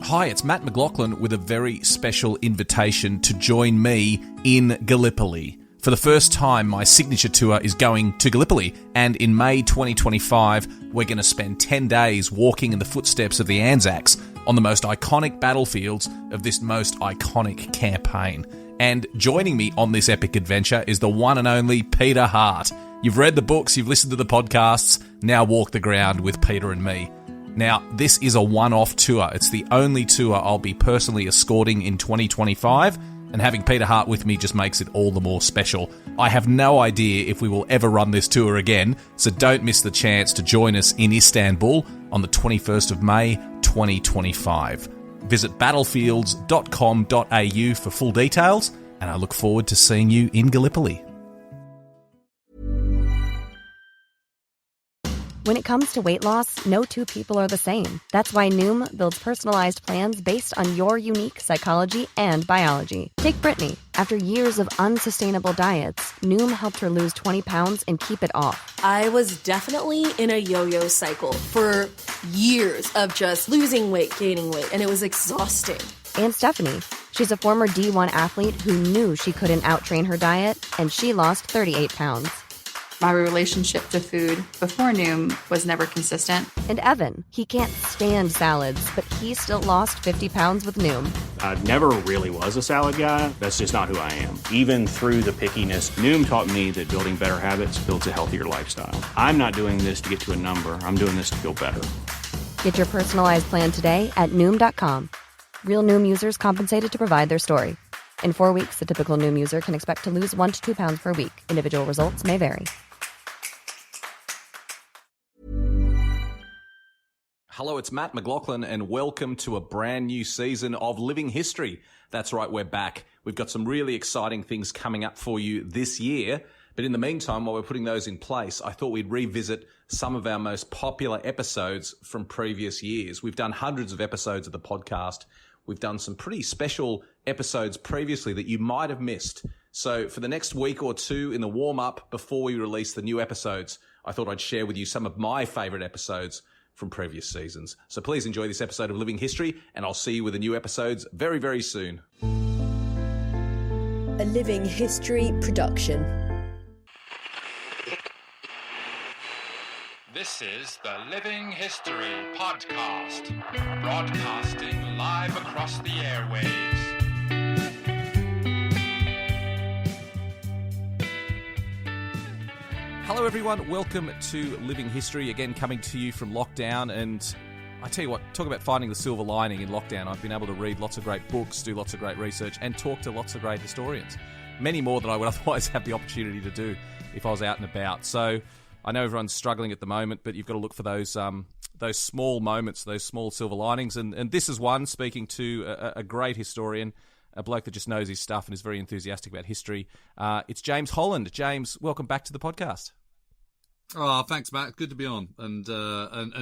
Hi, it's Mat McLachlan with a very special invitation to join me in Gallipoli. For the first time, my signature tour is going to Gallipoli, and in May 2025, we're going to spend 10 days walking in the footsteps of the Anzacs on the most iconic battlefields of this most iconic campaign. And joining me on this epic adventure is the one and only Peter Hart. You've read the books, you've listened to the podcasts, now walk the ground with Peter and me. Now, this is a one-off tour. It's the only tour I'll be personally escorting in 2025, and having Peter Hart with me just makes it all the more special. I have no idea if we will ever run this tour again, so don't miss the chance to join us in Istanbul on the 21st of May, 2025. Visit battlefields.com.au for full details, and I look forward to seeing you in Gallipoli. When it comes to weight loss, no two people are the same. That's why Noom builds personalized plans based on your unique psychology and biology. Take Brittany. After years of unsustainable diets, Noom helped her lose 20 pounds and keep it off. I was definitely in a yo-yo cycle for years of just losing weight, gaining weight, and it was exhausting. And Stephanie. She's a former D1 athlete who knew she couldn't out-train her diet, and she lost 38 pounds. My relationship to food before Noom was never consistent. And Evan, he can't stand salads, but he still lost 50 pounds with Noom. I never really was a salad guy. That's just not who I am. Even through the pickiness, Noom taught me that building better habits builds a healthier lifestyle. I'm not doing this to get to a number. I'm doing this to feel better. Get your personalized plan today at Noom.com. Real Noom users compensated to provide their story. In 4 weeks, the typical Noom user can expect to lose 1 to 2 pounds per week. Individual results may vary. Hello, it's Mat McLachlan, and welcome to a brand new season of Living History. That's right, we're back. We've got some really exciting things coming up for you this year. But in the meantime, while we're putting those in place, I thought we'd revisit some of our most popular episodes from previous years. We've done hundreds of episodes of the podcast. We've done some pretty special episodes previously that you might have missed. So for the next week or two in the warm-up before we release the new episodes, I thought I'd share with you some of my favourite episodes from previous seasons. So please enjoy this episode of Living History, and I'll see you with the new episodes very, very soon. A Living History production. This is the Living History Podcast, broadcasting live across the airwaves. Hello everyone, welcome to Living History, again coming to you from lockdown. And I tell you what, talk about finding the silver lining in lockdown. I've been able to read lots of great books, do lots of great research, and talk to lots of great historians. Many more than I would otherwise have the opportunity to do if I was out and about. So I know everyone's struggling at the moment, but you've got to look for those small moments, those small silver linings. And this is one, speaking to a great historian, a bloke that just knows his stuff and is very enthusiastic about history. It's James Holland. James, welcome back to the podcast. Oh, thanks, Matt. Good to be on, and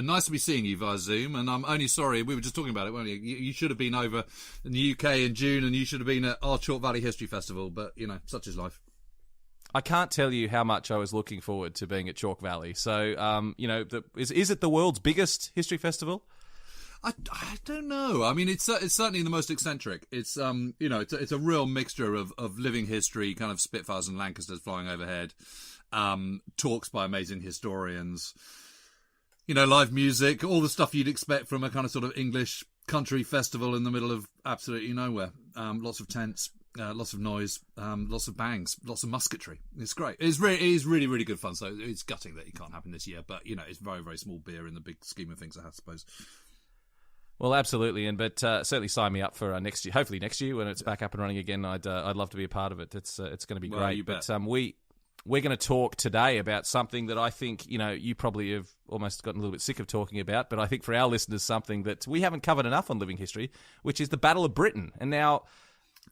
nice to be seeing you via Zoom. And I'm only sorry, we were just talking about it, weren't you? You should have been over in the UK in June, and you should have been at our Chalk Valley History Festival. But you know, such is life. I can't tell you how much I was looking forward to being at Chalk Valley. So, is it the world's biggest history festival? I don't know. I mean, it's certainly the most eccentric. It's it's a real mixture of living history, kind of Spitfires and Lancasters flying overhead. Talks by amazing historians, live music, all the stuff you'd expect from a kind of sort of English country festival in the middle of absolutely nowhere. Lots of tents, lots of noise, lots of bangs, lots of musketry. It's great. It is really, really good fun. So it's gutting that it can't happen this year, but it's very, very small beer in the big scheme of things, I suppose. Well, absolutely, but certainly sign me up for next year. Hopefully next year when it's back up and running again. I'd love to be a part of it. It's going to be great. You bet. But we're going to talk today about something that I think, you probably have almost gotten a little bit sick of talking about, but I think for our listeners, something that we haven't covered enough on Living History, which is the Battle of Britain. And now,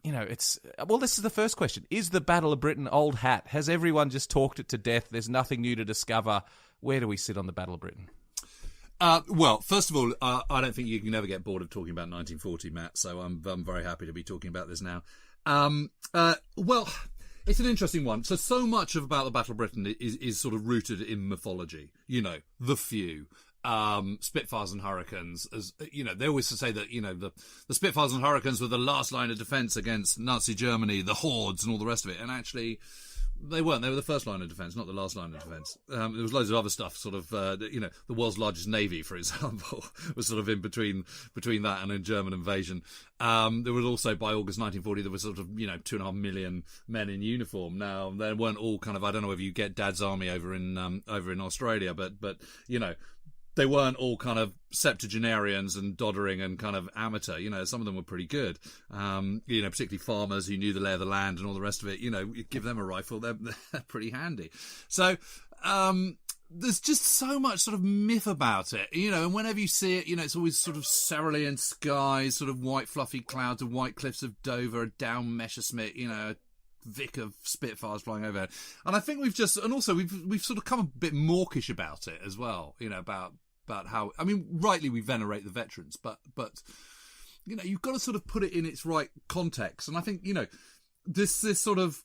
this is the first question. Is the Battle of Britain old hat? Has everyone just talked it to death? There's nothing new to discover. Where do we sit on the Battle of Britain? Well, first of all, I don't think you can ever get bored of talking about 1940, Matt, so I'm very happy to be talking about this now. Well, it's an interesting one. So much about the Battle of Britain is sort of rooted in mythology. The few, Spitfires and Hurricanes. As you know, they always say that, you know, the Spitfires and Hurricanes were the last line of defence against Nazi Germany, the hordes and all the rest of it. And actually, they weren't. They were the first line of defence, not the last line of defence. There was loads of other stuff, sort of, you know, the world's largest navy, for example, was sort of in between that and a German invasion. There was also, by August 1940, there was sort of, you know, 2.5 million men in uniform. Now, they weren't all kind of, I don't know if you get Dad's Army over in Australia, but you know, they weren't all kind of septuagenarians and doddering and kind of amateur. You know, some of them were pretty good. You know, particularly farmers who knew the lay of the land and all the rest of it. You know, you give them a rifle, they're pretty handy. So, there's just so much sort of myth about it, you know, and whenever you see it, you know, it's always sort of cerulean skies, sort of white fluffy clouds, of white cliffs of Dover, a down Messerschmitt, you know, Vic of Spitfires flying over. And I think we've sort of come a bit mawkish about it as well, you know, about how, I mean, rightly we venerate the veterans, but you know, you've got to sort of put it in its right context. And I think, you know, this sort of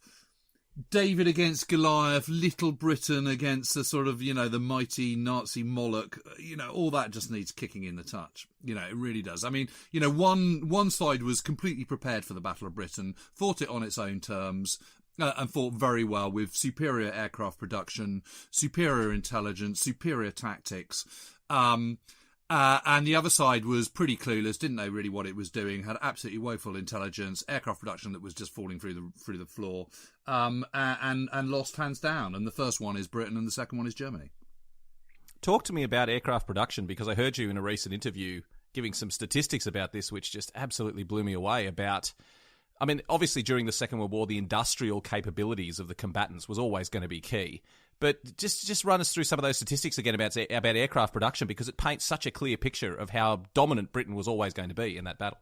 David against Goliath, Little Britain against the sort of, you know, the mighty Nazi Moloch, you know, all that just needs kicking in the touch. You know, it really does. I mean, you know, one side was completely prepared for the Battle of Britain, fought it on its own terms, and fought very well with superior aircraft production, superior intelligence, superior tactics. And the other side was pretty clueless, didn't know really what it was doing, had absolutely woeful intelligence, aircraft production that was just falling through the floor, and lost hands down. And the first one is Britain and the second one is Germany. Talk to me about aircraft production, because I heard you in a recent interview giving some statistics about this, which just absolutely blew me away about... I mean, obviously during the Second World War, the industrial capabilities of the combatants was always going to be key. But just run us through some of those statistics again about aircraft production, because it paints such a clear picture of how dominant Britain was always going to be in that battle.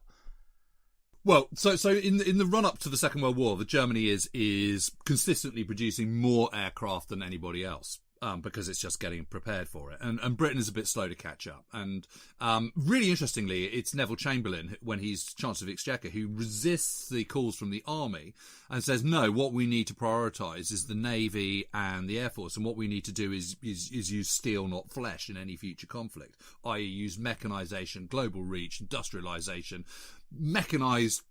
Well, so in the run-up to the Second World War, the Germany is consistently producing more aircraft than anybody else. Because it's just getting prepared for it. And Britain is a bit slow to catch up. And really interestingly, it's Neville Chamberlain, when he's Chancellor of Exchequer, who resists the calls from the army and says, no, what we need to prioritise is the Navy and the Air Force. And what we need to do is use steel, not flesh, in any future conflict, i.e. use mechanisation, global reach, industrialisation, mechanised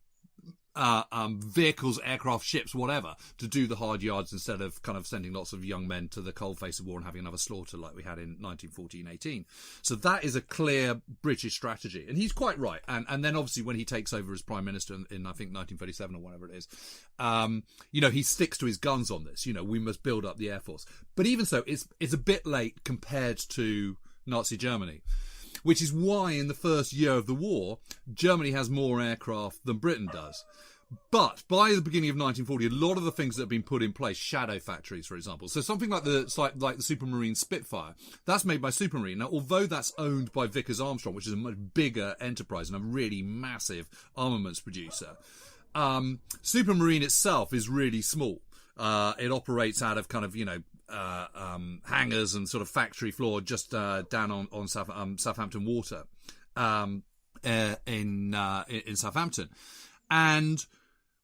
vehicles, aircraft, ships, whatever, to do the hard yards instead of kind of sending lots of young men to the cold face of war and having another slaughter like we had in 1914-18. So that is a clear British strategy. And he's quite right. And then obviously when he takes over as Prime Minister in I think 1937 or whatever it is, you know, he sticks to his guns on this. You know, we must build up the Air Force. But even so, it's a bit late compared to Nazi Germany. Which is why in the first year of the war, Germany has more aircraft than Britain does. But by the beginning of 1940, a lot of the things that have been put in place, shadow factories, for example. So something like the Supermarine Spitfire, that's made by Supermarine. Now, although that's owned by Vickers Armstrong, which is a much bigger enterprise and a really massive armaments producer, Supermarine itself is really small. It operates out of kind of, you know, hangars and sort of factory floor just down on Southampton Water in Southampton. And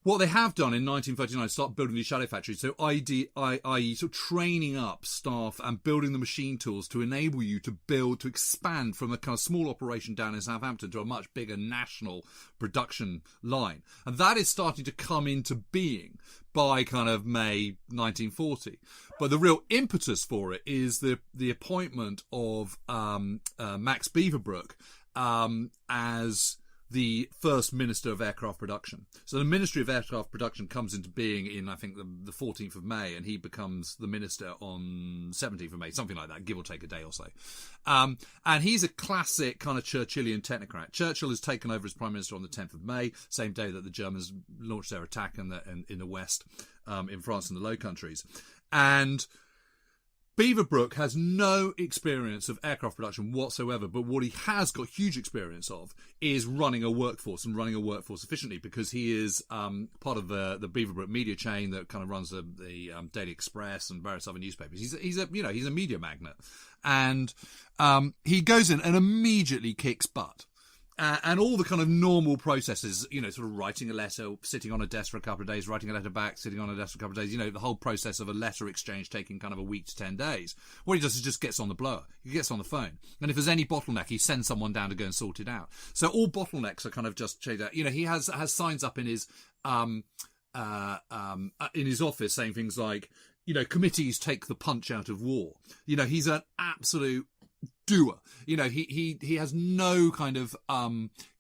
what they have done in 1939 is start building these shadow factories, so i.e. sort of training up staff and building the machine tools to enable you to expand from a kind of small operation down in Southampton to a much bigger national production line. And that is starting to come into being by kind of May 1940. But the real impetus for it is the appointment of Max Beaverbrook as the first Minister of Aircraft Production. So the Ministry of Aircraft Production comes into being in, I think, the 14th of May, and he becomes the Minister on 17th of May, something like that, give or take a day or so. And he's a classic kind of Churchillian technocrat. Churchill has taken over as Prime Minister on the 10th of May, same day that the Germans launched their attack in the West, in France and the Low Countries. And Beaverbrook has no experience of aircraft production whatsoever, but what he has got huge experience of is running a workforce and running a workforce efficiently, because he is part of the Beaverbrook media chain that kind of runs the Daily Express and various other newspapers. He's a media magnate, and he goes in and immediately kicks butt. And all the kind of normal processes, sort of writing a letter, sitting on a desk for a couple of days, writing a letter back, sitting on a desk for a couple of days, the whole process of a letter exchange taking kind of a week to 10 days. What he does is just gets on the blower. He gets on the phone. And if there's any bottleneck, he sends someone down to go and sort it out. So all bottlenecks are kind of just changed out. He has signs up in his office saying things like, committees take the punch out of war. He's an absolute doer. He has no kind of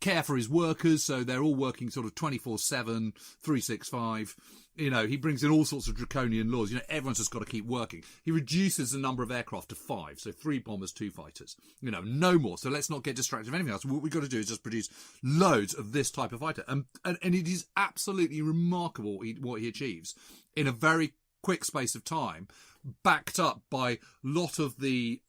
care for his workers, so they're all working sort of 24/7, 365. He brings in all sorts of draconian laws. Everyone's just got to keep working. He reduces the number of aircraft to 5, so 3 bombers, 2 fighters. No more. So let's not get distracted with anything else. What we've got to do is just produce loads of this type of fighter. And it is absolutely remarkable what he achieves in a very quick space of time, backed up by a lot of the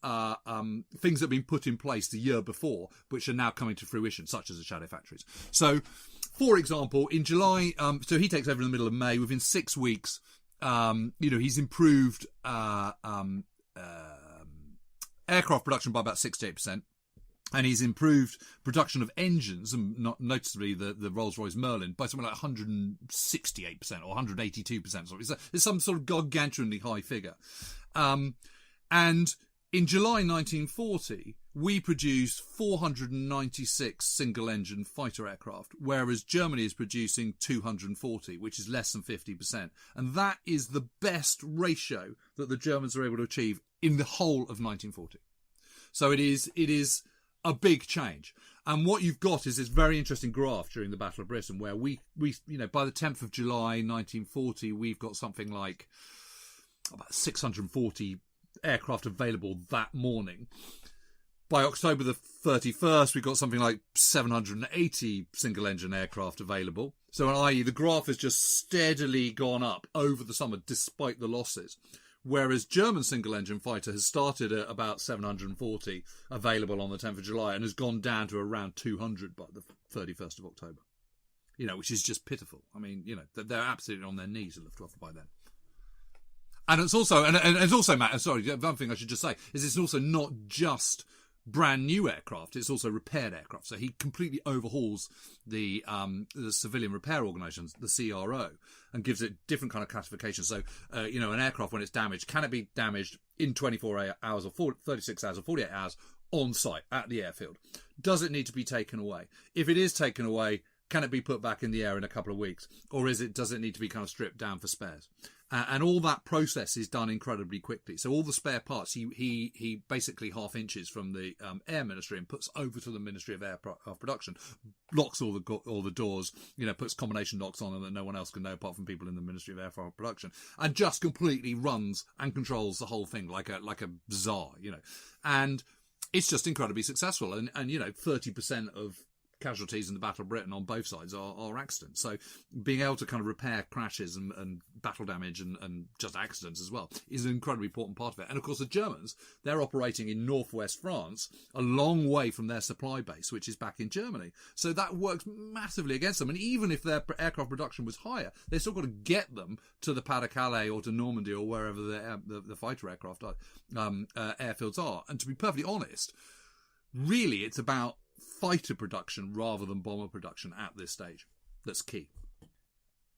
things that have been put in place the year before, which are now coming to fruition, such as the shadow factories. So, for example, in July, so he takes over in the middle of May. Within 6 weeks, he's improved aircraft production by about 68%. And he's improved production of engines, and not noticeably the Rolls-Royce Merlin, by something like 168% or 182%. It's some sort of gargantuanly high figure. And in July 1940, we produced 496 single-engine fighter aircraft, whereas Germany is producing 240, which is less than 50%. And that is the best ratio that the Germans are able to achieve in the whole of 1940. So it is a big change. And what you've got is this very interesting graph during the Battle of Britain, where we by the 10th of July 1940, we've got something like about 640 aircraft available that morning. By October the 31st, we've got something like 780 single-engine aircraft available. So, i.e., the graph has just steadily gone up over the summer, despite the losses. Whereas German single-engine fighter has started at about 740 available on the 10th of July and has gone down to around 200 by the 31st of October. Which is just pitiful. I mean, they're absolutely on their knees at Luftwaffe by then. And it's also, and it's also, Matt, sorry, one thing I should just say is it's also not just brand new aircraft, it's also repaired aircraft. So he completely overhauls the civilian repair organisations, the CRO, and gives it different kind of classifications. So, an aircraft, when it's damaged, can it be damaged in 24 hours or 36 hours or 48 hours on site at the airfield? Does it need to be taken away? If it is taken away, can it be put back in the air in a couple of weeks? Or does it need to be kind of stripped down for spares? And all that process is done incredibly quickly. So all the spare parts, he basically half inches from the Air Ministry and puts over to the Ministry of Aircraft Production, locks all the doors, puts combination locks on them that no one else can know apart from people in the Ministry of Aircraft Production, and just completely runs and controls the whole thing like a czar, And it's just incredibly successful. And 30% of casualties in the Battle of Britain on both sides are accidents. So being able to kind of repair crashes and battle damage and just accidents as well is an incredibly important part of it. And of course the Germans, they're operating in northwest France, a long way from their supply base, which is back in Germany. So that works massively against them. And even if their aircraft production was higher, they've still got to get them to the Pas-de-Calais or to Normandy or wherever the fighter aircraft airfields are. And to be perfectly honest, really it's about fighter production rather than bomber production at this stage. That's key.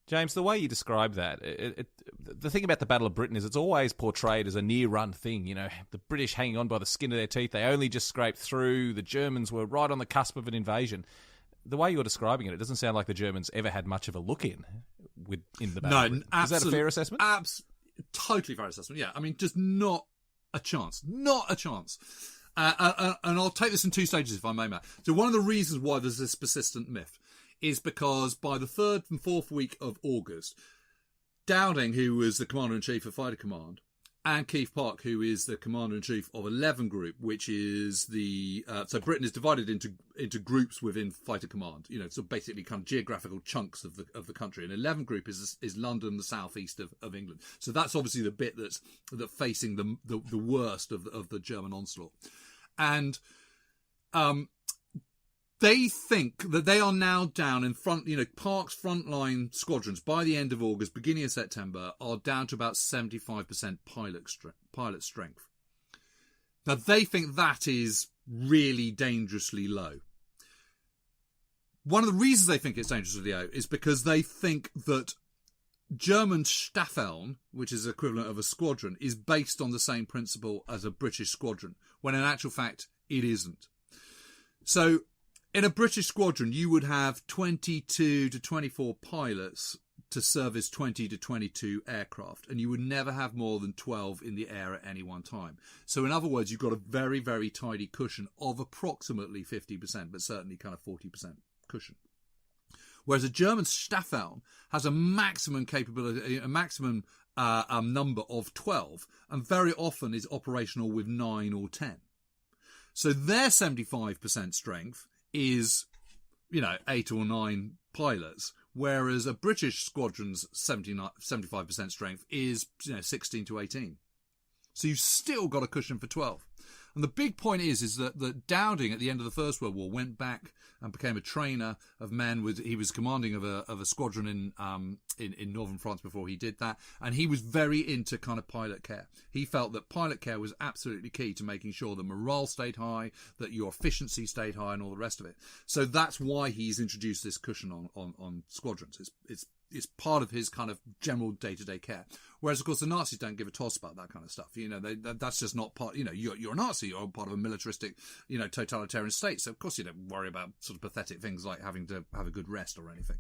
James, the way you describe that, the thing about the Battle of Britain is it's always portrayed as a near-run thing. The British hanging on by the skin of their teeth. They only just scraped through. The Germans were right on the cusp of an invasion. The way you're describing it doesn't sound like the Germans ever had much of a look in the Battle of Britain. Is that a fair assessment? Totally fair assessment, yeah. I mean, just not a chance. Not a chance. And I'll take this in 2 stages, if I may, Matt. So one of the reasons why there's this persistent myth is because by the 3rd and 4th week of August, Dowding, who was the Commander-in-Chief of Fighter Command, and Keith Park, who is the Commander-in-Chief of 11 Group, which is so Britain is divided into groups within Fighter Command, so basically kind of geographical chunks of the country. And 11 Group is London, the southeast of England. So that's obviously the bit that's facing the worst of the German onslaught. And they think that they are now down in front, Park's frontline squadrons by the end of August, beginning of September, are down to about 75% pilot strength. Now, they think that is really dangerously low. One of the reasons they think it's dangerous with the O is because they think that German Staffeln, which is the equivalent of a squadron, is based on the same principle as a British squadron, when in actual fact it isn't. So in a British squadron, you would have 22 to 24 pilots to service 20 to 22 aircraft, and you would never have more than 12 in the air at any one time. So in other words, you've got a very, very tidy cushion of approximately 50%, but certainly kind of 40% cushion. Whereas a German Staffeln has a maximum capability, a maximum number of 12, and very often is operational with 9 or 10. So their 75% strength is, 8 or 9 pilots, whereas a British squadron's 75% strength is 16 to 18. So you've still got a cushion for 12. And the big point is that Dowding at the end of the First World War went back and became a trainer of men. He was commanding of a squadron in northern France before he did that, and he was very into kind of pilot care. He felt that pilot care was absolutely key to making sure that morale stayed high, that your efficiency stayed high, and all the rest of it. So that's why he's introduced this cushion on squadrons. It's part of his kind of general day-to-day care. Whereas, of course, the Nazis don't give a toss about that kind of stuff. That's just not part. You're a Nazi. You're part of a militaristic, totalitarian state. So of course you don't worry about sort of pathetic things like having to have a good rest or anything.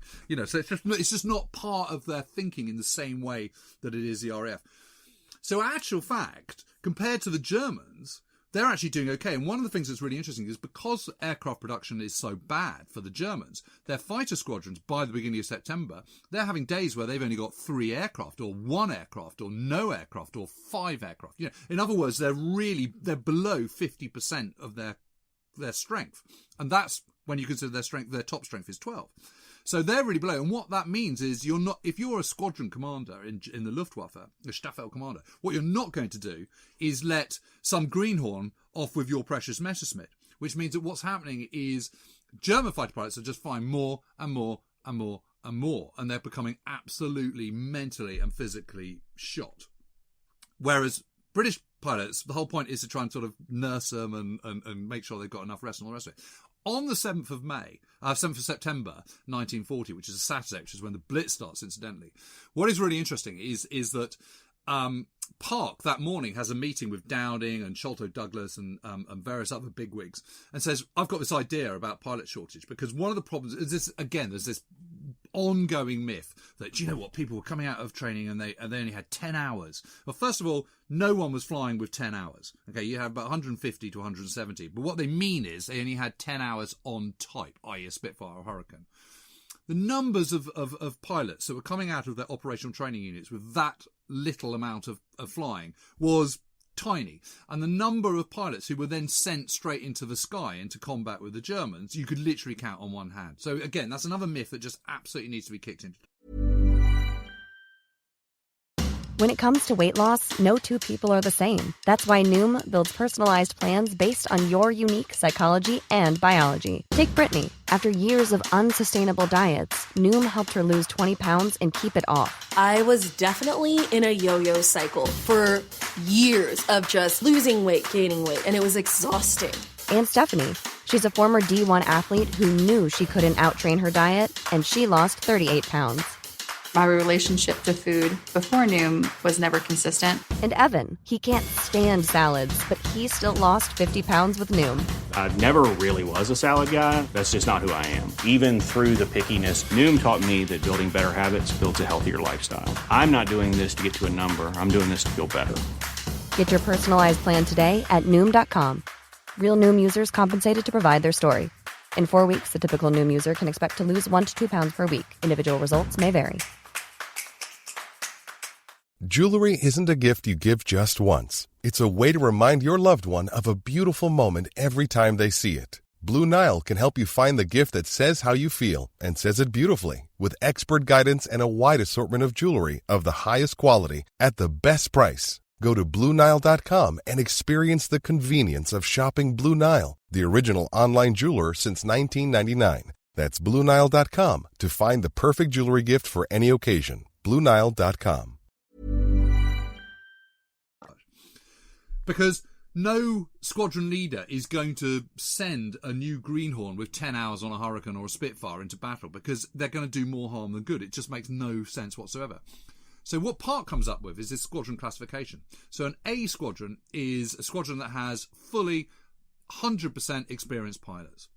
So it's just not part of their thinking in the same way that it is the RAF. So, actual fact, compared to the Germans, they're actually doing okay. And one of the things that's really interesting is because aircraft production is so bad for the Germans, their fighter squadrons, by the beginning of September, they're having days where they've only got 3 aircraft or 1 aircraft or no aircraft or 5 aircraft. In other words, they're below 50% of their strength. And that's when you consider their top strength is 12. So they're really below. And what that means is if you're a squadron commander in the Luftwaffe, a Staffel commander, what you're not going to do is let some greenhorn off with your precious Messerschmitt, which means that what's happening is German fighter pilots are just flying more and more and more and more, and they're becoming absolutely mentally and physically shot. Whereas British pilots, the whole point is to try and sort of nurse them and make sure they've got enough rest and all the rest of it. On the 7th of September 1940, which is a Saturday, which is when the Blitz starts, incidentally, what is really interesting is that Park that morning has a meeting with Dowding and Sholto Douglas and various other bigwigs and says, I've got this idea about pilot shortage, because one of the problems is this, again, there's this ongoing myth that, people were coming out of training and they only had 10 hours. Well, first of all, no one was flying with 10 hours. Okay, you have about 150 to 170. But what they mean is they only had 10 hours on type, i.e. a Spitfire or Hurricane. The numbers of pilots that were coming out of their operational training units with that little amount of flying was tiny. And the number of pilots who were then sent straight into the sky into combat with the Germans, you could literally count on one hand. So again, that's another myth that just absolutely needs to be kicked into. When it comes to weight loss, no two people are the same. That's why Noom builds personalized plans based on your unique psychology and biology. Take Brittany. After years of unsustainable diets, Noom helped her lose 20 pounds and keep it off. I was definitely in a yo-yo cycle for years of just losing weight, gaining weight, and it was exhausting. And Stephanie. She's a former D1 athlete who knew she couldn't outtrain her diet, and she lost 38 pounds. My relationship to food before Noom was never consistent. And Evan, he can't stand salads, but he still lost 50 pounds with Noom. I never really was a salad guy. That's just not who I am. Even through the pickiness, Noom taught me that building better habits builds a healthier lifestyle. I'm not doing this to get to a number. I'm doing this to feel better. Get your personalized plan today at Noom.com. Real Noom users compensated to provide their story. In 4 weeks, the typical Noom user can expect to lose 1 to 2 pounds per week. Individual results may vary. Jewelry isn't a gift you give just once. It's a way to remind your loved one of a beautiful moment every time they see it. Blue Nile can help you find the gift that says how you feel and says it beautifully, with expert guidance and a wide assortment of jewelry of the highest quality at the best price. Go to BlueNile.com and experience the convenience of shopping Blue Nile, the original online jeweler since 1999. That's BlueNile.com to find the perfect jewelry gift for any occasion. BlueNile.com. Because no squadron leader is going to send a new Greenhorn with 10 hours on a Hurricane or a Spitfire into battle, because they're going to do more harm than good. It just makes no sense whatsoever. So what Park comes up with is this squadron classification. So an A squadron is a squadron that has fully 100% experienced pilots.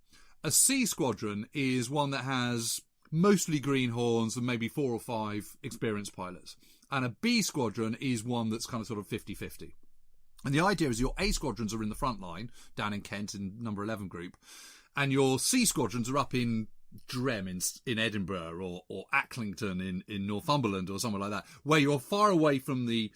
A C squadron is one that has mostly Greenhorns and maybe 4 or 5 experienced pilots. And a B squadron is one that's kind of sort of 50-50. And the idea is your A squadrons are in the front line, down in Kent in number 11 group, and your C squadrons are up in Drem in Edinburgh or Acklington in Northumberland or somewhere like that, where you're far away from the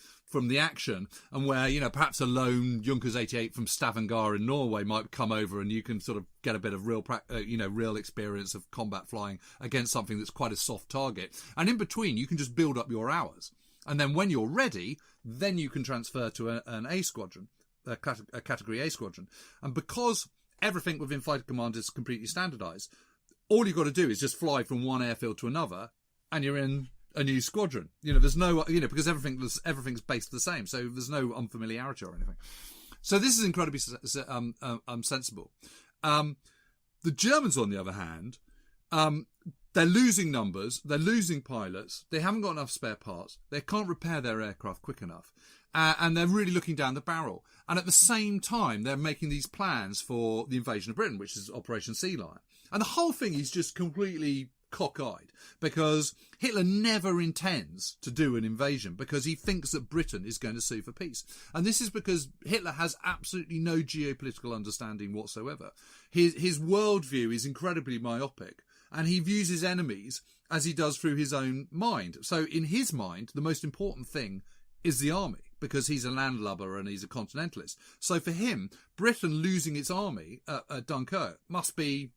action, and where, you know, perhaps a lone Junkers 88 from Stavanger in Norway might come over, and you can sort of get a bit of real experience of combat flying against something that's quite a soft target. And in between, you can just build up your hours, and then when you're ready, then you can transfer to an A squadron, a category A squadron. And because everything within Fighter Command is completely standardised, all you've got to do is just fly from one airfield to another, and you're in a new squadron. You know, there's no, you know, because everything's based the same, so there's no unfamiliarity or anything. So this is incredibly sensible. The Germans, on the other hand, they're losing numbers, they're losing pilots, they haven't got enough spare parts, they can't repair their aircraft quick enough, and they're really looking down the barrel. And at the same time, they're making these plans for the invasion of Britain, which is Operation Sea Lion. And the whole thing is just completely cockeyed, because Hitler never intends to do an invasion, because he thinks that Britain is going to sue for peace. And this is because Hitler has absolutely no geopolitical understanding whatsoever. His worldview is incredibly myopic, and he views his enemies as he does through his own mind. So in his mind, the most important thing is the army, because he's a landlubber and he's a continentalist. So for him, Britain losing its army at Dunkirk must be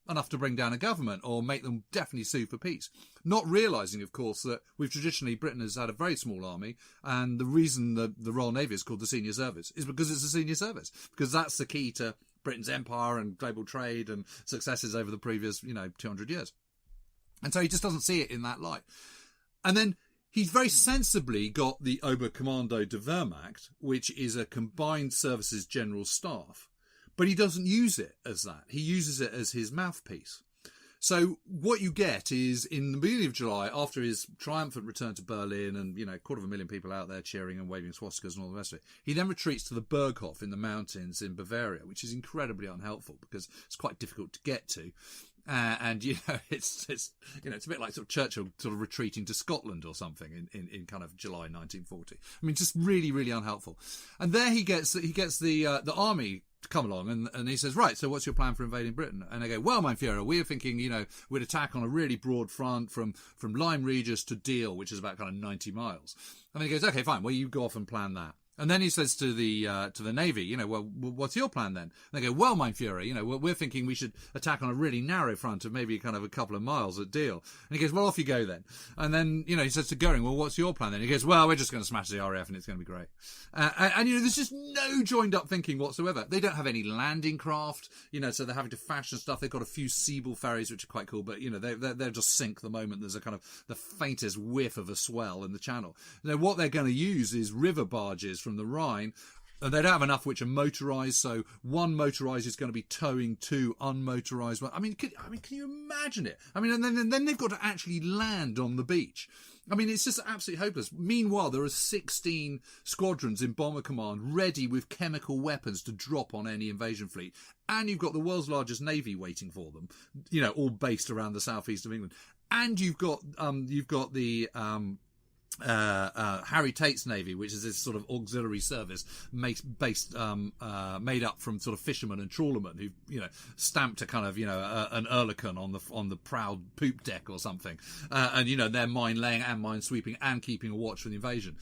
enough to bring down a government or make them definitely sue for peace. Not realising, of course, that Britain has had a very small army, and the reason the Royal Navy is called the senior service is because it's a senior service, because that's the key to Britain's empire and global trade and successes over the previous, 200 years. And so he just doesn't see it in that light. And then he's very sensibly got the Oberkommando der Wehrmacht, which is a combined services general staff. But he doesn't use it as that. He uses it as his mouthpiece. So what you get is, in the beginning of July, after his triumphant return to Berlin and, 250,000 people out there cheering and waving swastikas and all the rest of it, he then retreats to the Berghof in the mountains in Bavaria, which is incredibly unhelpful because it's quite difficult to get to. And it's a bit like sort of Churchill sort of retreating to Scotland or something in kind of July 1940. I mean, just really, really unhelpful. And there he gets the army to come along, and he says, right, so what's your plan for invading Britain? And they go, well, mein Führer, we're thinking, we'd attack on a really broad front from Lyme Regis to Deal, which is about kind of 90 miles. And then he goes, okay, fine, well, you go off and plan that. And then he says to the Navy, well, what's your plan then? And they go, well, mein Führer, we're thinking we should attack on a really narrow front of maybe kind of a couple of miles at Deal. And he goes, well, off you go then. And then, he says to Goering, well, what's your plan then? And he goes, well, we're just going to smash the RAF and it's going to be great. And there's just no joined up thinking whatsoever. They don't have any landing craft, so they're having to fashion stuff. They've got a few Siebel ferries, which are quite cool, but, they'll just sink the moment there's a kind of the faintest whiff of a swell in the channel. What they're going to use is river barges from the Rhine, and they don't have enough which are motorised, so one motorised is going to be towing two unmotorised. I mean, can you imagine it? I mean, and then they've got to actually land on the beach. I mean, it's just absolutely hopeless. Meanwhile, there are 16 squadrons in Bomber Command ready with chemical weapons to drop on any invasion fleet. And you've got the world's largest navy waiting for them, all based around the southeast of England. And you've got the Harry Tate's Navy, which is this sort of auxiliary service made up from sort of fishermen and trawlermen who, stamped a kind of, an Oerlikon on the proud poop deck or something. And, they're mine laying and mine sweeping and keeping a watch for the invasion.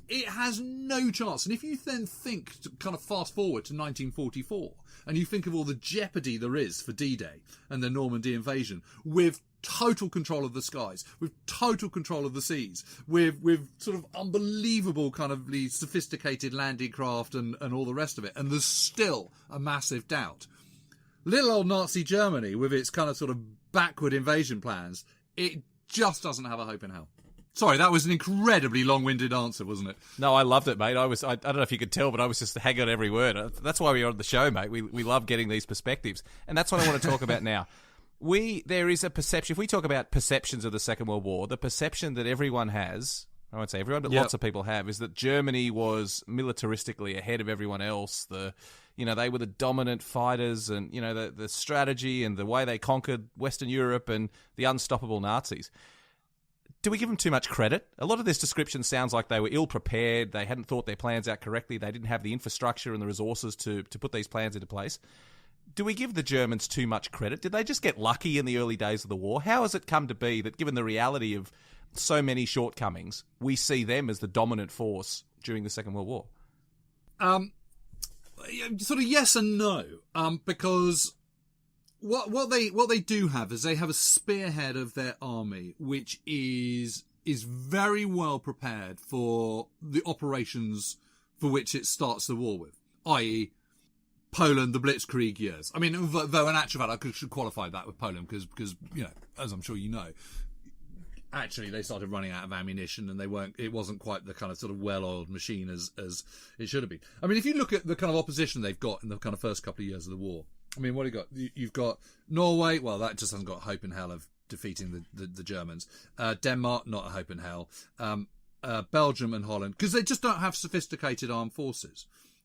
It has no chance. And if you then think, to kind of fast forward to 1944, and you think of all the jeopardy there is for D-Day and the Normandy invasion, with total control of the skies, with total control of the seas, with sort of unbelievable kind of sophisticated landing craft and all the rest of it, and there's still a massive doubt. Little old Nazi Germany, with its kind of sort of backward invasion plans, it just doesn't have a hope in hell. Sorry, that was an incredibly long-winded answer, wasn't it? No, I loved it, mate. I don't know if you could tell, but I was just hanging on every word. That's why we're on the show, mate. We love getting these perspectives. And that's what I want to talk about now. There is a perception, if we talk about perceptions of the Second World War, the perception that everyone has, I won't say everyone, but lots of people have, is that Germany was militaristically ahead of everyone else. They were the dominant fighters, and the strategy and the way they conquered Western Europe and the unstoppable Nazis. Do we give them too much credit? A lot of this description sounds like they were ill-prepared, they hadn't thought their plans out correctly, they didn't have the infrastructure and the resources to put these plans into place. Do we give the Germans too much credit? Did they just get lucky in the early days of the war? How has it come to be that, given the reality of so many shortcomings, we see them as the dominant force during the Second World War? Sort of yes and no, because what they do have is they have a spearhead of their army, which is very well prepared for the operations for which it starts the war with, i.e. Poland, the Blitzkrieg years. I mean, though in actual fact, I should qualify that with Poland because as I'm sure you know, actually they started running out of ammunition and it wasn't quite the kind of sort of well-oiled machine as it should have been. I mean, if you look at the kind of opposition they've got in the kind of first couple of years of the war, I mean, what have you got? You've got Norway. Well, that just hasn't got hope in hell of defeating the Germans. Denmark, not a hope in hell. Belgium and Holland, because they just don't have sophisticated armed forces.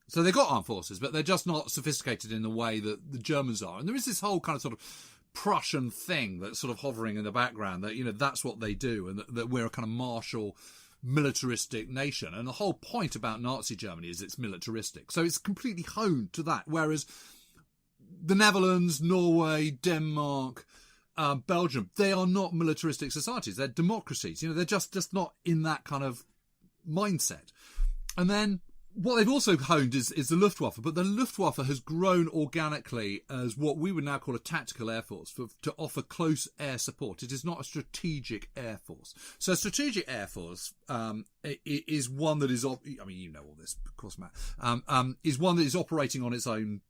So they've got armed forces, but they're just not sophisticated in the way that the Germans are. And there is this whole kind of sort of Prussian thing that's sort of hovering in the background that, that's what they do, and that we're a kind of martial, militaristic nation. And the whole point about Nazi Germany is it's militaristic. So it's completely honed to that. Whereas the Netherlands, Norway, Denmark, Belgium, they are not militaristic societies. They're democracies. They're just not in that kind of mindset. And then what they've also honed is the Luftwaffe, but the Luftwaffe has grown organically as what we would now call a tactical air force to offer close air support. It is not a strategic air force. So a strategic air force is one that is, I mean, you know all this, of course, Matt, is one that is operating on its own,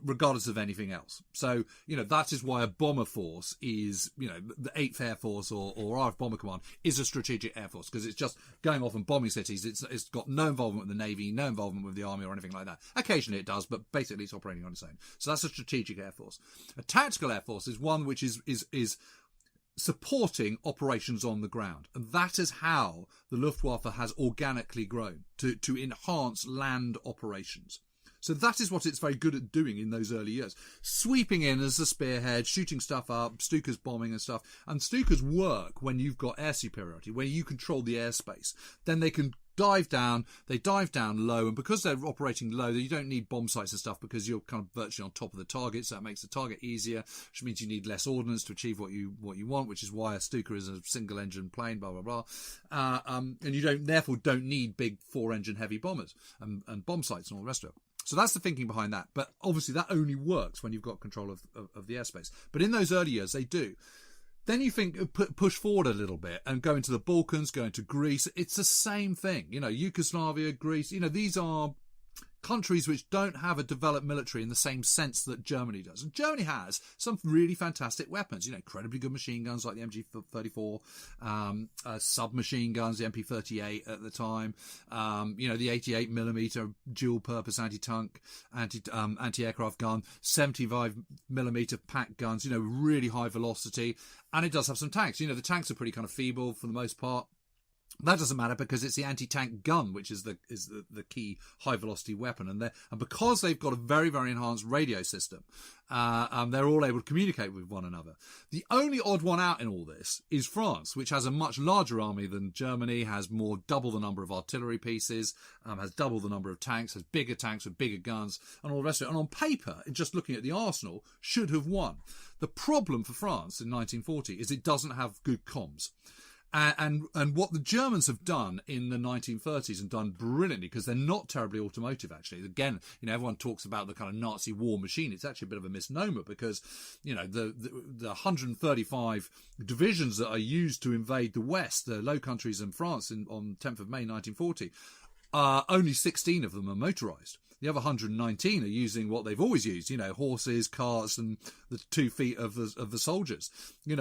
regardless of anything else. So, that is why a bomber force is, the 8th Air Force or RAF Bomber Command is a strategic air force, because it's just going off and bombing cities. It's got no involvement with the Navy, no involvement with the Army or anything like that. Occasionally it does, but basically it's operating on its own. So that's a strategic air force. A tactical air force is one which is supporting operations on the ground. And that is how the Luftwaffe has organically grown, to enhance land operations. So that is what it's very good at doing in those early years. Sweeping in as the spearhead, shooting stuff up, Stuka's bombing and stuff. And Stuka's work when you've got air superiority, when you control the airspace. Then they can dive down, they dive down low, and because they're operating low, you don't need bomb sites and stuff because you're kind of virtually on top of the target, so that makes the target easier, which means you need less ordnance to achieve what you want, which is why a Stuka is a single engine plane, blah blah blah. And you therefore don't need big 4-engine heavy bombers and bomb sites and all the rest of it. So that's the thinking behind that. But obviously that only works when you've got control of the airspace. But in those early years, they do. Then you think, push forward a little bit and go into the Balkans, go into Greece. It's the same thing. Yugoslavia, Greece, these are countries which don't have a developed military in the same sense that Germany does. And Germany has some really fantastic weapons, incredibly good machine guns like the MG34, submachine guns, the MP38 at the time, the 88mm dual-purpose anti-tank, anti-aircraft gun, 75mm pack guns, really high velocity. And it does have some tanks. The tanks are pretty kind of feeble for the most part. That doesn't matter because it's the anti-tank gun which is the key high-velocity weapon. And because they've got a very, very enhanced radio system, they're all able to communicate with one another. The only odd one out in all this is France, which has a much larger army than Germany, has double the number of artillery pieces, has double the number of tanks, has bigger tanks with bigger guns, and all the rest of it. And on paper, just looking at the arsenal, should have won. The problem for France in 1940 is it doesn't have good comms. And what the Germans have done in the 1930s and done brilliantly, because they're not terribly automotive, actually. Again, everyone talks about the kind of Nazi war machine. It's actually a bit of a misnomer because, the 135 divisions that are used to invade the West, the Low Countries and France on 10th of May 1940, only 16 of them are motorised. The other 119 are using what they've always used, horses, carts, and the 2 feet of the soldiers.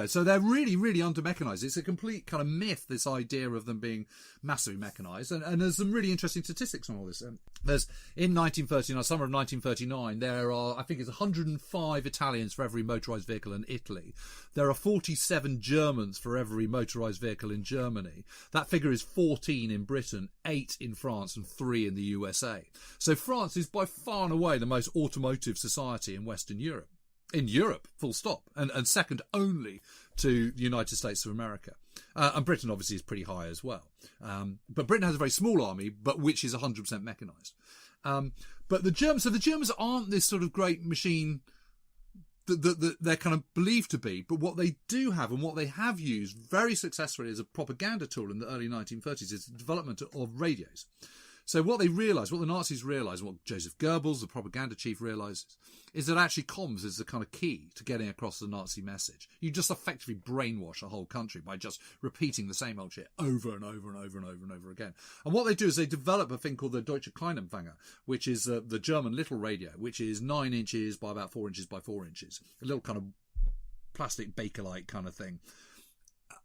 So they're really, really under-mechanized. It's a complete kind of myth, this idea of them being massively mechanized. And there's some really interesting statistics on all this. There's, in 1939, summer of 1939, there are, I think it's 105 Italians for every motorized vehicle in Italy. There are 47 Germans for every motorized vehicle in Germany. That figure is 14 in Britain, 8 in France, and 3 in the USA. So France is by far and away the most automotive society in Western Europe. In Europe, full stop. And second only to the United States of America. And Britain obviously is pretty high as well. But Britain has a very small army, but which is 100% mechanized. But the Germans aren't this sort of great machine that they're kind of believed to be. But what they do have, and what they have used very successfully as a propaganda tool in the early 1930s, is the development of radios. So what the Nazis realised, what Joseph Goebbels, the propaganda chief, realises, is that actually comms is the kind of key to getting across the Nazi message. You just effectively brainwash a whole country by just repeating the same old shit over and over and over and over and over again. And what they do is they develop a thing called the Deutsche Kleinempfänger, which is the German little radio, which is 9 inches by about 4 inches by 4 inches. A little kind of plastic Bakelite kind of thing.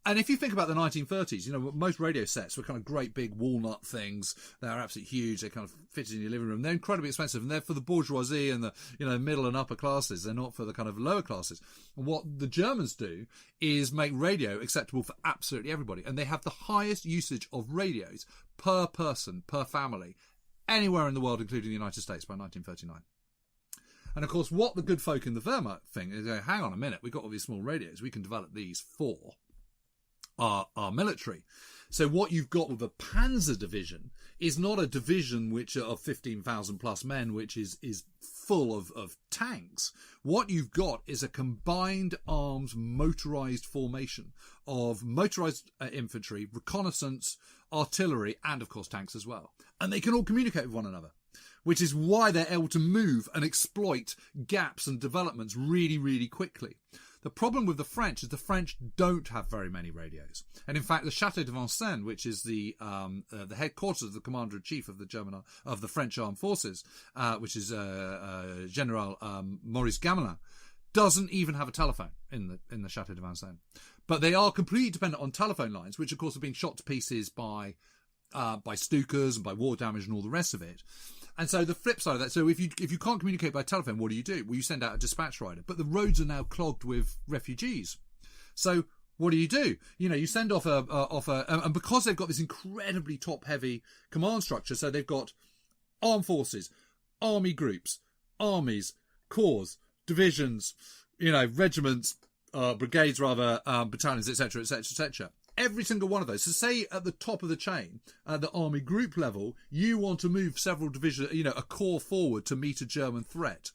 And if you think about the 1930s, most radio sets were kind of great big walnut things. They're absolutely huge. They kind of fit in your living room. They're incredibly expensive, and they're for the bourgeoisie and the middle and upper classes. They're not for the kind of lower classes. And what the Germans do is make radio acceptable for absolutely everybody. And they have the highest usage of radios per person, per family, anywhere in the world, including the United States, by 1939. And of course, what the good folk in the Wehrmacht think is, hang on a minute, we've got all these small radios. We can develop these for our military. So what you've got with a Panzer division is not a division which of 15,000 plus men, which is full of tanks. What you've got is a combined arms motorized formation of motorized infantry, reconnaissance, artillery, and of course tanks as well. And they can all communicate with one another, which is why they're able to move and exploit gaps and developments really, really quickly. The problem with the French is the French don't have very many radios. And in fact, the Château de Vincennes, which is the headquarters of the Commander-in-Chief of the French Armed Forces, which is General Maurice Gamelin, doesn't even have a telephone in the Château de Vincennes. But they are completely dependent on telephone lines, which of course have been shot to pieces by Stukas and by war damage and all the rest of it. And so the flip side of that, so if you can't communicate by telephone, what do? Well, you send out a dispatch rider. But the roads are now clogged with refugees. So what do? You send off and because they've got this incredibly top-heavy command structure, so they've got armed forces, army groups, armies, corps, divisions, regiments, brigades rather, battalions, etc., etc., etc. Every single one of those. So say at the top of the chain, at the army group level, you want to move several divisions, a corps forward to meet a German threat.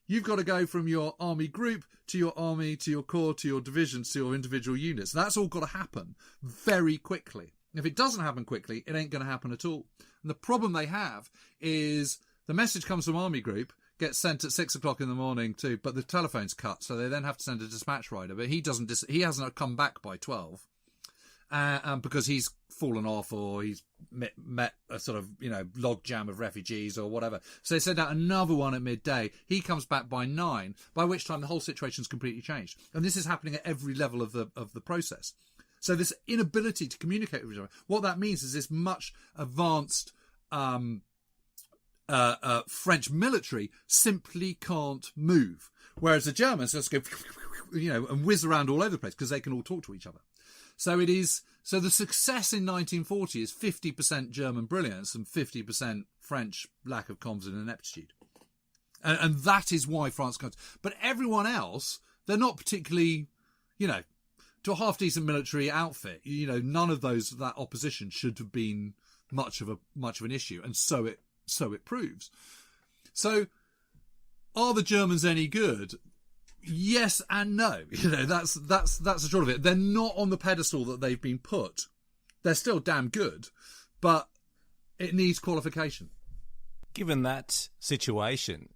You've got to go from your army group to your army, to your corps, to your divisions, to your individual units. That's all got to happen very quickly. If it doesn't happen quickly, it ain't going to happen at all. And the problem they have is the message comes from army group, gets sent at 6 o'clock in the morning but the telephone's cut, so they then have to send a dispatch rider. But he hasn't come back by 12. Because he's fallen off or he's met a sort of, log jam of refugees or whatever. So they send out another one at midday. He comes back by 9, by which time the whole situation's completely changed. And this is happening at every level of the process. So this inability to communicate with each other, what that means is this much advanced French military simply can't move. Whereas the Germans just go, and whiz around all over the place because they can all talk to each other. So the success in 1940 is 50% German brilliance and 50% French lack of comms and ineptitude. And that is why France comes. But everyone else, they're not particularly, to a half-decent military outfit. None of that opposition should have been much of an issue. And so it proves. So are the Germans any good? Yes and no. That's the short of it. They're not on the pedestal that they've been put. They're still damn good, but it needs qualification. Given that situation,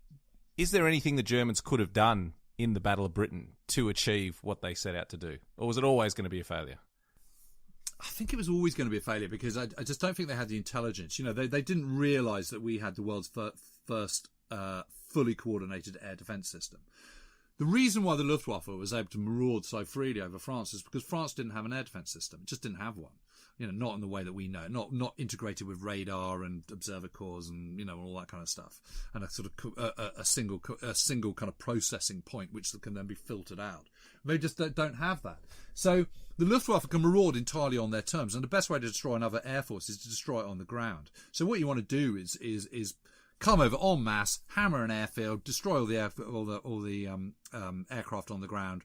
is there anything the Germans could have done in the Battle of Britain to achieve what they set out to do? Or was it always going to be a failure? I think it was always going to be a failure because I just don't think they had the intelligence. They didn't realise that we had the world's first fully coordinated air defence system. The reason why the Luftwaffe was able to maraud so freely over France is because France didn't have an air defence system. It just didn't have one. Not in the way that we know, not integrated with radar and observer cores and all that kind of stuff, and a sort of a single kind of processing point which can then be filtered out. They just don't have that. So the Luftwaffe can maraud entirely on their terms, and the best way to destroy another air force is to destroy it on the ground. So what you want to do is come over en masse, hammer an airfield, destroy all the aircraft on the ground,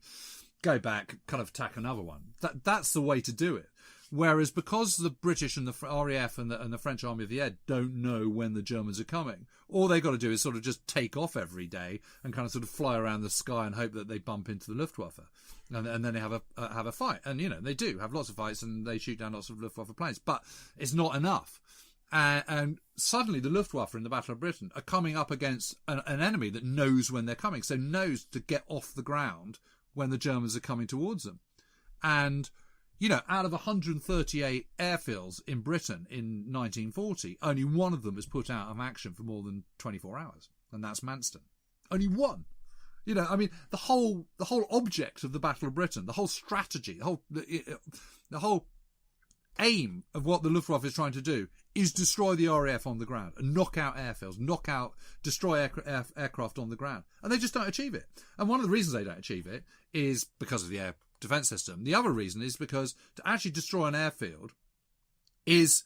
go back, kind of attack another one. That's the way to do it. Whereas because the British and the RAF and the French Army of the Air don't know when the Germans are coming, all they've got to do is sort of just take off every day and kind of sort of fly around the sky and hope that they bump into the Luftwaffe, and then they have a fight. And they do have lots of fights and they shoot down lots of Luftwaffe planes, but it's not enough. And suddenly the Luftwaffe in the Battle of Britain are coming up against an enemy that knows when they're coming, so knows to get off the ground when the Germans are coming towards them. And out of 138 airfields in Britain in 1940, only one of them was put out of action for more than 24 hours, and that's Manston. Only one. The whole object of the Battle of Britain, the whole strategy, the whole aim of what the Luftwaffe is trying to do is destroy the RAF on the ground and knock out airfields, destroy aircraft on the ground, and they just don't achieve it. And one of the reasons they don't achieve it is because of the air defence system. The other reason is because to actually destroy an airfield is,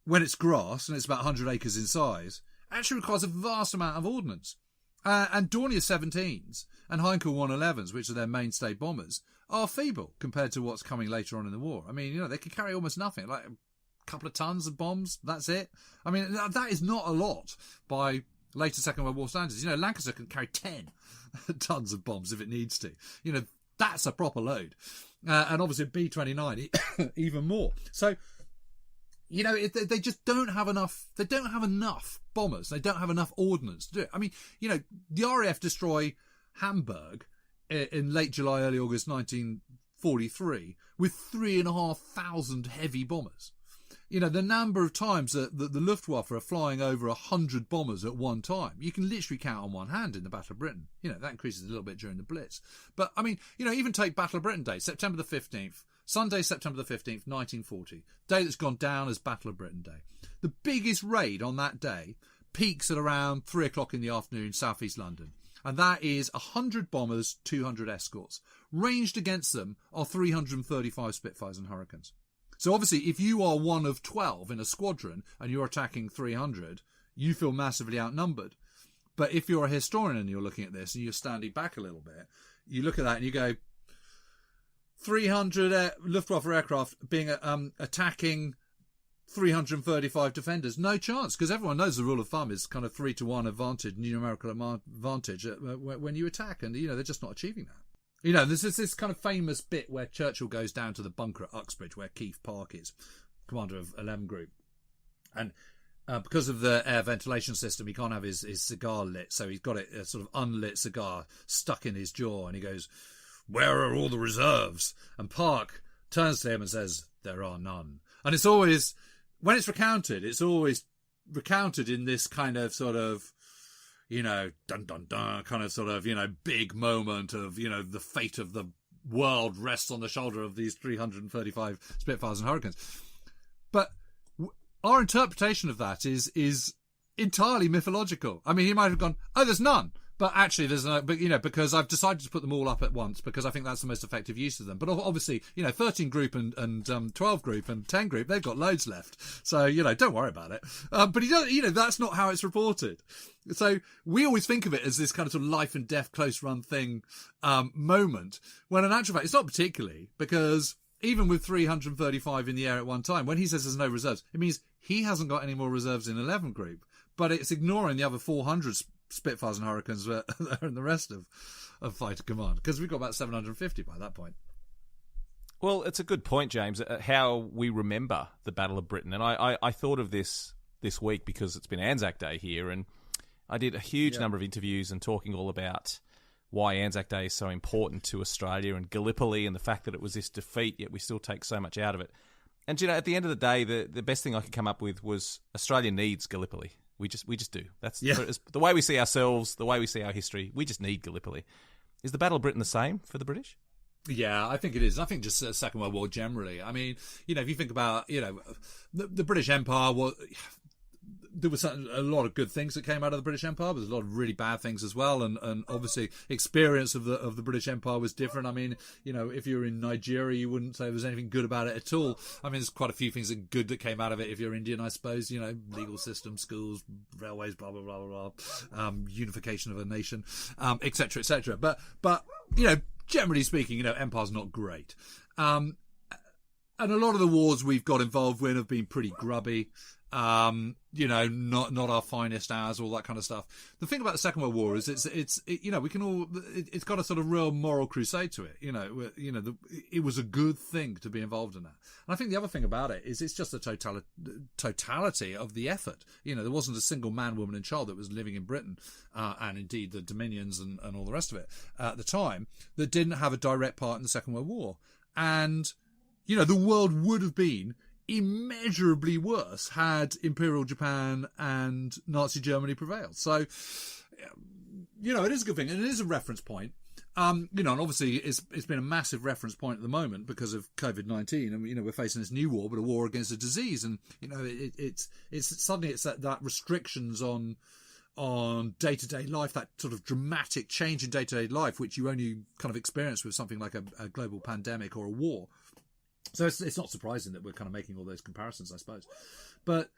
when it's grass and it's about 100 acres in size, actually requires a vast amount of ordnance. And Dornier 17s and Heinkel 111s, which are their mainstay bombers, are feeble compared to what's coming later on in the war. I mean, they can carry almost nothing, like a couple of tons of bombs, that's it. I mean, that is not a lot by later Second World War standards. Lancaster can carry 10 tons of bombs if it needs to. That's a proper load. And obviously B-29, even more. So, they just don't have enough. They don't have enough bombers. They don't have enough ordnance to do it. I mean, the RAF destroy Hamburg in late July, early August 1943 with 3,500 heavy bombers. The number of times that the Luftwaffe are flying over 100 bombers at one time, you can literally count on one hand in the Battle of Britain. That increases a little bit during the Blitz. But, I mean, even take Battle of Britain Day, September the 15th, Sunday, September the 15th, 1940, day that's gone down as Battle of Britain Day. The biggest raid on that day peaks at around 3 o'clock in the afternoon in southeast London. And that is 100 bombers, 200 escorts. Ranged against them are 335 Spitfires and Hurricanes. So obviously, if you are one of 12 in a squadron and you're attacking 300, you feel massively outnumbered. But if you're a historian and you're looking at this and you're standing back a little bit, you look at that and you go, 300 Luftwaffe aircraft being attacking 335 defenders, no chance, because everyone knows the rule of thumb is kind of 3-to-1 advantage, numerical advantage when you attack, and they're just not achieving that. There's this kind of famous bit where Churchill goes down to the bunker at Uxbridge, where Keith Park is, commander of 11 Group. And because of the air ventilation system, he can't have his cigar lit, so he's got a sort of unlit cigar stuck in his jaw, and he goes, "Where are all the reserves?" And Park turns to him and says, "There are none." And it's always, when it's always recounted in this kind of sort of, dun dun dun, kind of sort of, big moment of, the fate of the world rests on the shoulder of these 335 Spitfires and Hurricanes. But our interpretation of that is entirely mythological. I mean, he might have gone, "Oh, there's none." But actually, there's no, because I've decided to put them all up at once because I think that's the most effective use of them. But obviously, 13 Group and 12 Group and 10 Group, they've got loads left. So, don't worry about it. But he doesn't, that's not how it's reported. So we always think of it as this kind of sort of life and death close run thing, moment, when in actual fact, it's not particularly, because even with 335 in the air at one time, when he says there's no reserves, it means he hasn't got any more reserves in 11 Group, but it's ignoring the other 400 Spitfires and Hurricanes that are in the rest of Fighter Command, because we've got about 750 by that point. Well, it's a good point, James, how we remember the Battle of Britain. And I thought of this week because it's been Anzac Day here, and I did a huge number of interviews and talking all about why Anzac Day is so important to Australia and Gallipoli and the fact that it was this defeat, yet we still take so much out of it. And, at the end of the day, the best thing I could come up with was Australia needs Gallipoli. We just do. That's the way we see ourselves, the way we see our history. We just need Gallipoli. Is the Battle of Britain the same for the British? Yeah, I think it is. I think just Second World War generally. I mean, if you think about, the British Empire there was a lot of good things that came out of the British Empire, but there's a lot of really bad things as well. And obviously, experience of the British Empire was different. I mean, if you're in Nigeria, you wouldn't say there was anything good about it at all. I mean, there's quite a few things that came out of it. If you're Indian, I suppose, legal system, schools, railways, blah blah blah blah blah, unification of a nation, etc. etc. But generally speaking, empire's not great. And a lot of the wars we've got involved with have been pretty grubby. Not our finest hours, all that kind of stuff. The thing about the Second World War is it's got a sort of real moral crusade to it. It was a good thing to be involved in that. And I think the other thing about it is it's just the totality of the effort. There wasn't a single man, woman and child that was living in Britain, and indeed the Dominions and all the rest of it at the time, that didn't have a direct part in the Second World War. And, the world would have been immeasurably worse had Imperial Japan and Nazi Germany prevailed. So, it is a good thing, and it is a reference point. And obviously it's been a massive reference point at the moment because of COVID-19, and we're facing this new war, but a war against a disease, and it's suddenly that restrictions on day-to-day life, that sort of dramatic change in day-to-day life, which you only kind of experience with something like a global pandemic or a war. So it's not surprising that we're kind of making all those comparisons, I suppose. But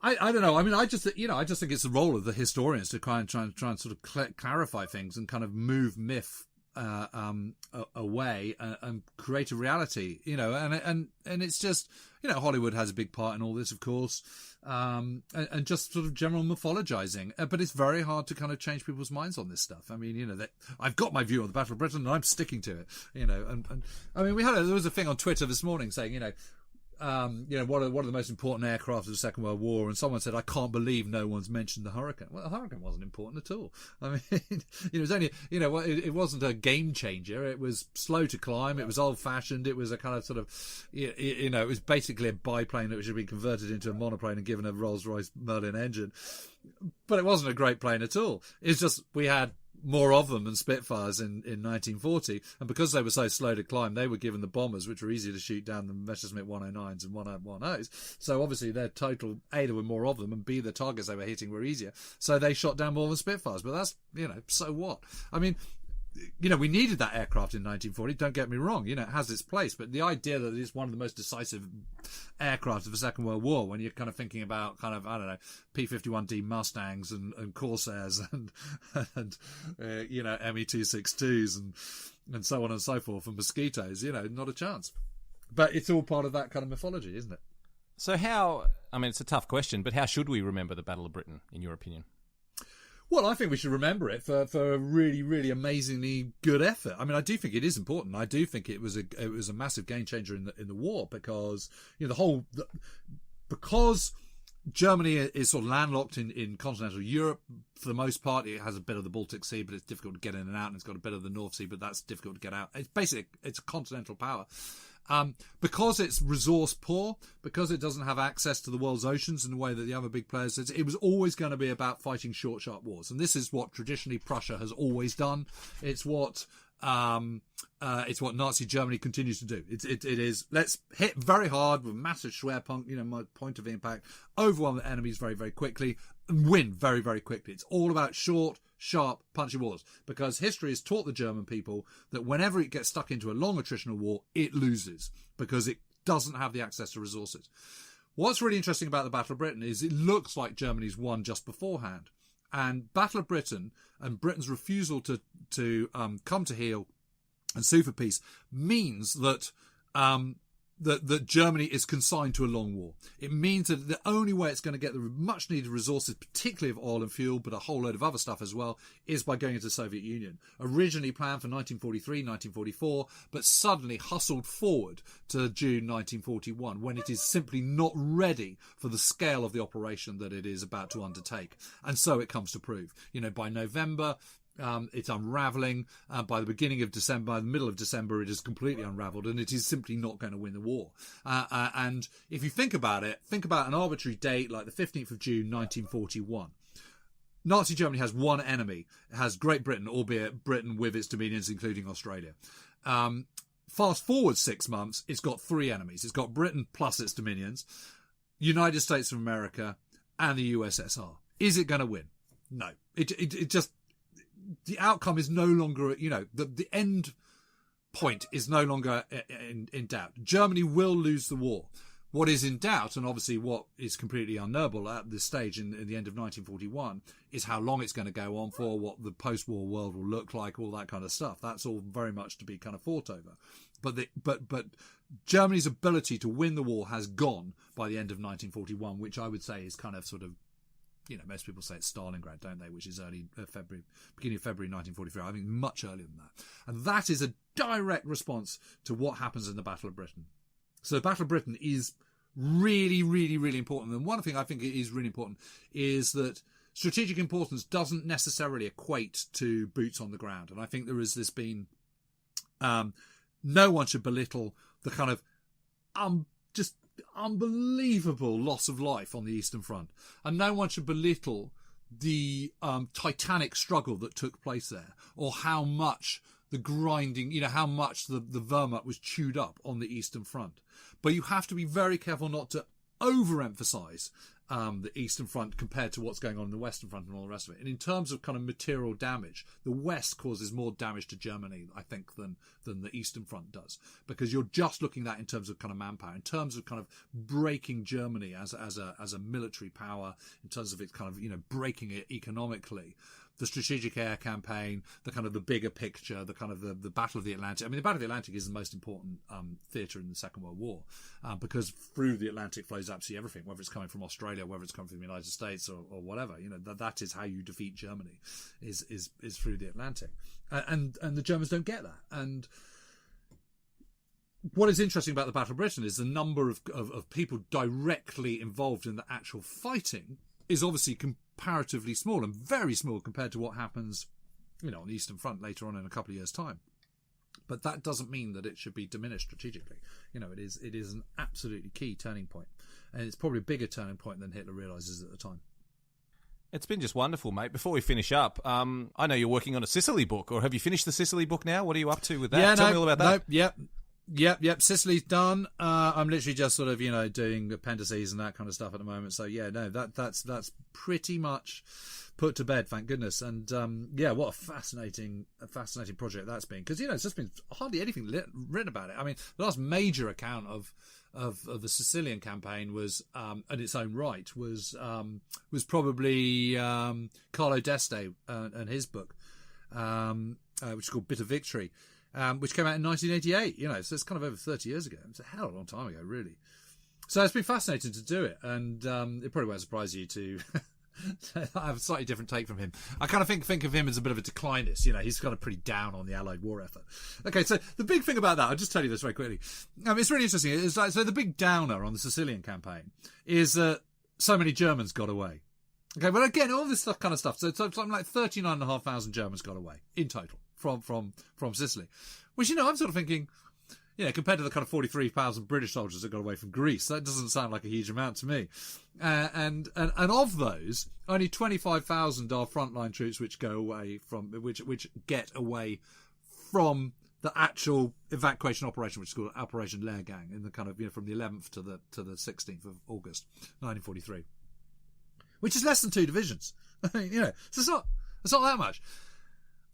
I don't know. I mean, I just think it's the role of the historians to try and sort of clarify things and kind of move myth away and create a reality. And it's just, Hollywood has a big part in all this, of course, and just sort of general mythologizing. But it's very hard to kind of change people's minds on this stuff. I mean, that I've got my view on the Battle of Britain and I'm sticking to it. And I mean, there was a thing on Twitter this morning saying, what are the most important aircraft of the Second World War? And someone said, I can't believe no one's mentioned the Hurricane. Well, the Hurricane wasn't important at all. I mean, it was only, it wasn't a game changer. It was slow to climb. It was old fashioned. It was a kind of sort of, it was basically a biplane that should have been converted into a monoplane and given a Rolls-Royce Merlin engine. But it wasn't a great plane at all. It's just, we had more of them than Spitfires in 1940, and because they were so slow to climb, they were given the bombers, which were easier to shoot down than Messerschmitt 109s and 110s. So obviously their total, A, there were more of them, and B, the targets they were hitting were easier. So they shot down more than Spitfires, but that's, so what? I mean, we needed that aircraft in 1940, don't get me wrong, it has its place, but the idea that it's one of the most decisive aircraft of the Second World War, when you're kind of thinking about kind of, I don't know, P-51D Mustangs and Corsairs and ME-262s and so on and so forth, and Mosquitoes, not a chance. But it's all part of that kind of mythology, isn't it? So it's a tough question, but how should we remember the Battle of Britain, in your opinion? Well, I think we should remember it for a really, really amazingly good effort. I mean, I do think it is important. I do think it was a massive game changer in the war because because Germany is sort of landlocked in continental Europe for the most part. It has a bit of the Baltic Sea, but it's difficult to get in and out, and it's got a bit of the North Sea, but that's difficult to get out. It's a continental power. Because it's resource poor, because it doesn't have access to the world's oceans in the way that the other big players did, it was always going to be about fighting short, sharp wars. And this is what traditionally Prussia has always done. It's what Nazi Germany continues to do. It is, let's hit very hard with massive Schwerpunkt, my point of impact, overwhelm the enemies very, very quickly, and win very, very quickly. It's all about short, sharp, punchy wars, because history has taught the German people that whenever it gets stuck into a long attritional war, it loses because it doesn't have the access to resources. What's really interesting about the Battle of Britain is it looks like Germany's won just beforehand. And Battle of Britain and Britain's refusal to come to heel and sue for peace means that that Germany is consigned to a long war. It means that the only way it's going to get the much needed resources, particularly of oil and fuel, but a whole load of other stuff as well, is by going into the Soviet Union. Originally planned for 1943, 1944, but suddenly hustled forward to June 1941, when it is simply not ready for the scale of the operation that it is about to undertake. And so it comes to prove. By November, It's unraveling. By the beginning of December, by the middle of December, it is completely unraveled, and it is simply not going to win the war. And if you think about it, think about an arbitrary date like the 15th of June, 1941. Nazi Germany has one enemy. It has Great Britain, albeit Britain with its dominions, including Australia. Fast forward 6 months, it's got three enemies. It's got Britain plus its dominions, United States of America, and the USSR. Is it going to win? No. It just, the outcome is no longer, the end point is no longer in doubt. Germany will lose the war. What is in doubt, and obviously what is completely unknowable at this stage in the end of 1941, is how long it's going to go on for, what the post-war world will look like, all that kind of stuff. That's all very much to be kind of fought over. But Germany's ability to win the war has gone by the end of 1941, which I would say is kind of sort of, most people say it's Stalingrad, don't they? Which is beginning of February 1943. I think much earlier than that. And that is a direct response to what happens in the Battle of Britain. So the Battle of Britain is really, really, really important. And one thing I think is really important is that strategic importance doesn't necessarily equate to boots on the ground. And I think there has been, no one should belittle the kind of just unbelievable loss of life on the Eastern Front. And no one should belittle the titanic struggle that took place there, or how much the grinding, how much the Wehrmacht was chewed up on the Eastern Front. But you have to be very careful not to overemphasize the Eastern Front compared to what's going on in the Western Front and all the rest of it. And in terms of kind of material damage, the West causes more damage to Germany, I think, than the Eastern Front does. Because you're just looking at that in terms of kind of manpower, in terms of kind of breaking Germany as a military power, in terms of its kind of, breaking it economically. The strategic air campaign, the kind of the bigger picture, the kind of the Battle of the Atlantic. I mean, the Battle of the Atlantic is the most important theatre in the Second World War, because through the Atlantic flows absolutely everything, whether it's coming from Australia, whether it's coming from the United States or whatever. That is how you defeat Germany, is through the Atlantic, and the Germans don't get that. And what is interesting about the Battle of Britain is the number of people directly involved in the actual fighting is obviously comparatively small, and very small compared to what happens, on the Eastern Front later on in a couple of years' time. But that doesn't mean that it should be diminished strategically. It is an absolutely key turning point, and it's probably a bigger turning point than Hitler realises at the time. It's been just wonderful, mate. Before we finish up, I know you're working on a Sicily book, or have you finished the Sicily book now? What are you up to with that? Tell me all about that. Yep. Sicily's done. I'm literally just sort of, doing appendices and that kind of stuff at the moment. So that's pretty much put to bed, thank goodness. And what a fascinating project that's been, because it's just been hardly anything written about it. I mean, the last major account of the Sicilian campaign was, in its own right, was probably Carlo d'Este and his book, which is called Bitter Victory. Which came out in 1988, so it's kind of over 30 years ago. It's a hell of a long time ago, really. So it's been fascinating to do it, and it probably won't surprise you to I have a slightly different take from him. I kind of think of him as a bit of a declinist. He's kind of pretty down on the Allied war effort. Okay, so the big thing about that, I'll just tell you this very quickly. It's really interesting. It's like, so the big downer on the Sicilian campaign is that so many Germans got away. Okay, but again, all this kind of stuff. So something like 39,500 Germans got away in total from Sicily, which I'm sort of thinking, compared to the kind of 43,000 British soldiers that got away from Greece, that doesn't sound like a huge amount to me. And of those, only 25,000 are frontline troops which go away from which get away from the actual evacuation operation, which is called Operation Lehrgang, in the kind of from the 11th to the 16th of August 1943, which is less than 2 divisions. So it's not that much.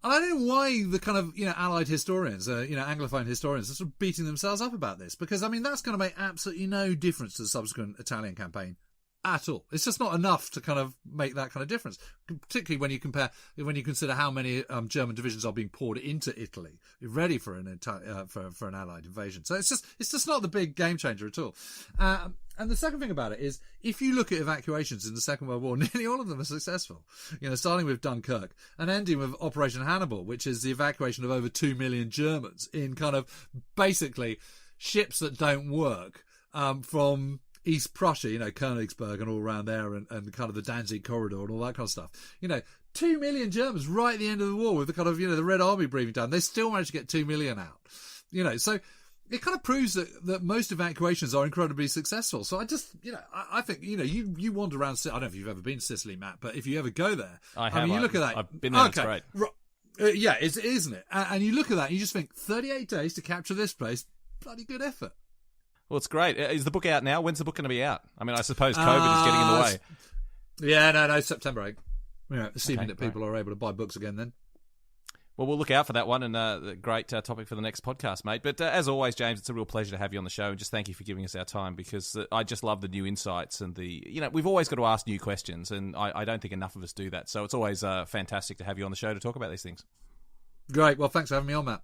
And I don't know why the kind of, Allied historians, Anglophone historians are sort of beating themselves up about this, because, that's going to make absolutely no difference to the subsequent Italian campaign at all. It's just not enough to kind of make that kind of difference, particularly when you consider how many German divisions are being poured into Italy, ready for an Allied invasion. So it's just not the big game changer at all. And the second thing about it is, if you look at evacuations in the Second World War, nearly all of them are successful. Starting with Dunkirk and ending with Operation Hannibal, which is the evacuation of over 2 million Germans in kind of basically ships that don't work, from East Prussia, Königsberg and all around there, and kind of the Danzig corridor and all that kind of stuff. 2 million Germans right at the end of the war with the kind of, the Red Army breathing down. They still managed to get 2 million out. So it kind of proves that most evacuations are incredibly successful. So I just, I think, you wander around, I don't know if you've ever been to Sicily, Matt, but if you ever go there, I have. You look at that. I've been there, it's great. Yeah, isn't it? And you look at that and you just think, 38 days to capture this place, bloody good effort. Well, it's great. Is the book out now? When's the book going to be out? I mean, I suppose COVID is getting in the way. Yeah, no, September 8th. Assuming that people are able to buy books again then. Well, we'll look out for that one, and great topic for the next podcast, mate. But as always, James, it's a real pleasure to have you on the show, and just thank you for giving us our time, because I just love the new insights and we've always got to ask new questions, and I don't think enough of us do that. So it's always fantastic to have you on the show to talk about these things. Great. Well, thanks for having me on, Matt.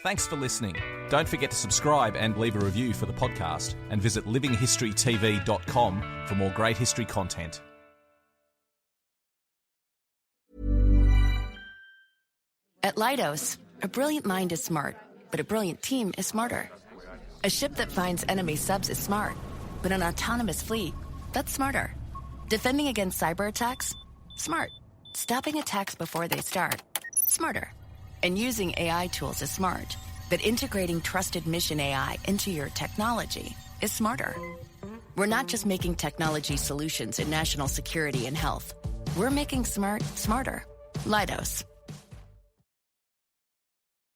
Thanks for listening. Don't forget to subscribe and leave a review for the podcast, and visit livinghistorytv.com for more great history content. At Leidos, a brilliant mind is smart, but a brilliant team is smarter. A ship that finds enemy subs is smart, but an autonomous fleet, that's smarter. Defending against cyber attacks? Smart. Stopping attacks before they start? Smarter. And using AI tools is smart, but integrating trusted mission AI into your technology is smarter. We're not just making technology solutions in national security and health. We're making smart smarter. Leidos.